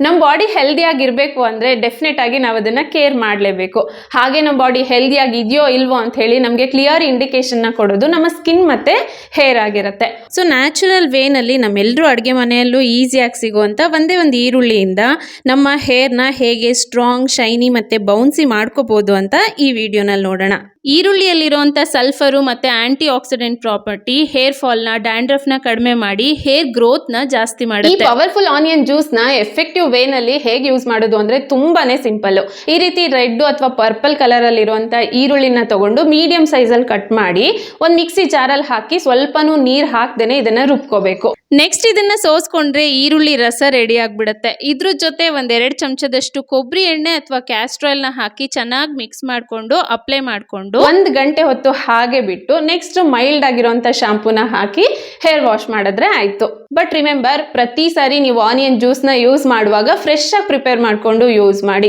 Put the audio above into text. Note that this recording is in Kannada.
ನಮ್ಮ ಬಾಡಿ ಹೆಲ್ದಿಯಾಗಿರಬೇಕು ಅಂದರೆ ಡೆಫಿನೆಟ್ ಆಗಿ ನಾವು ಅದನ್ನು ಕೇರ್ ಮಾಡಲೇಬೇಕು. ಹಾಗೆ ನಮ್ಮ ಬಾಡಿ ಹೆಲ್ದಿಯಾಗಿ ಇದೆಯೋ ಇಲ್ವೋ ಅಂತ ಹೇಳಿ ನಮಗೆ ಕ್ಲಿಯರ್ ಇಂಡಿಕೇಶನ್ನ ಕೊಡೋದು ನಮ್ಮ ಸ್ಕಿನ್ ಮತ್ತು ಹೇರ್ ಆಗಿರುತ್ತೆ. ಸೊ ನ್ಯಾಚುರಲ್ ವೇನಲ್ಲಿ ನಮ್ಮೆಲ್ಲರೂ ಅಡುಗೆ ಮನೆಯಲ್ಲೂ ಈಸಿಯಾಗಿ ಸಿಗುವಂಥ ಒಂದೇ ಒಂದು ಈರುಳ್ಳಿಯಿಂದ ನಮ್ಮ ಹೇರ್ನ ಹೇಗೆ ಸ್ಟ್ರಾಂಗ್, ಶೈನಿ ಮತ್ತು ಬೌನ್ಸಿ ಮಾಡ್ಕೋಬೋದು ಅಂತ ಈ ವಿಡಿಯೋನಲ್ಲಿ ನೋಡೋಣ. ಈರುಳ್ಳಿಯಲ್ಲಿರುವಂಥ ಸಲ್ಫರು ಮತ್ತು ಆಂಟಿ ಆಕ್ಸಿಡೆಂಟ್ ಪ್ರಾಪರ್ಟಿ ಹೇರ್ ಫಾಲ್ನ, ಡ್ಯಾಂಡ್ರಫ್ನ ಕಡಿಮೆ ಮಾಡಿ ಹೇರ್ ಗ್ರೋತ್ನ ಜಾಸ್ತಿ ಮಾಡುತ್ತೆ. ಈ ಪವರ್ಫುಲ್ ಆನಿಯನ್ ಜ್ಯೂಸ್ನ ಎಫೆಕ್ಟಿವ್ ವೇನಲ್ಲಿ ಹೇಗೆ ಯೂಸ್ ಮಾಡೋದು ಅಂದರೆ ತುಂಬಾನೇ ಸಿಂಪಲ್ಲು. ಈ ರೀತಿ ರೆಡ್ ಅಥವಾ ಪರ್ಪಲ್ ಕಲರಲ್ಲಿರುವಂಥ ಈರುಳ್ಳಿನ ತಗೊಂಡು ಮೀಡಿಯಂ ಸೈಜಲ್ಲಿ ಕಟ್ ಮಾಡಿ ಒಂದು ಮಿಕ್ಸಿ ಜಾರಲ್ಲಿ ಹಾಕಿ ಸ್ವಲ್ಪನೂ ನೀರು ಹಾಕ್ದೇನೆ ಇದನ್ನು ರುಬ್ಕೋಬೇಕು. ನೆಕ್ಸ್ಟ್ ಇದನ್ನ ಸೋಸ್ಕೊಂಡ್ರೆ ಈರುಳ್ಳಿ ರಸ ರೆಡಿ ಆಗಿಬಿಡುತ್ತೆ. ಇದ್ರ ಜೊತೆ 1-2 ಚಮಚದಷ್ಟು ಕೊಬ್ಬರಿ ಎಣ್ಣೆ ಅಥವಾ ಕ್ಯಾಸ್ಟರ್ ಆಯಿಲ್ನ ಹಾಕಿ ಚೆನ್ನಾಗಿ ಮಿಕ್ಸ್ ಮಾಡಿಕೊಂಡು ಅಪ್ಲೈ ಮಾಡಿಕೊಂಡು 1 ಗಂಟೆ ಹೊತ್ತು ಹಾಗೆ ಬಿಟ್ಟು ನೆಕ್ಸ್ಟ್ ಮೈಲ್ಡ್ ಆಗಿರುವಂಥ ಶಾಂಪೂನ ಹಾಕಿ ಹೇರ್ ವಾಶ್ ಮಾಡಿದ್ರೆ ಆಯಿತು. ಬಟ್ ರಿಮೆಂಬರ್, ಪ್ರತಿ ಸಾರಿ ನೀವು ಆನಿಯನ್ ಜ್ಯೂಸ್ನ ಯೂಸ್ ಮಾಡುವಾಗ ಫ್ರೆಶ್ ಆಗಿ ಪ್ರಿಪೇರ್ ಮಾಡಿಕೊಂಡು ಯೂಸ್ ಮಾಡಿ.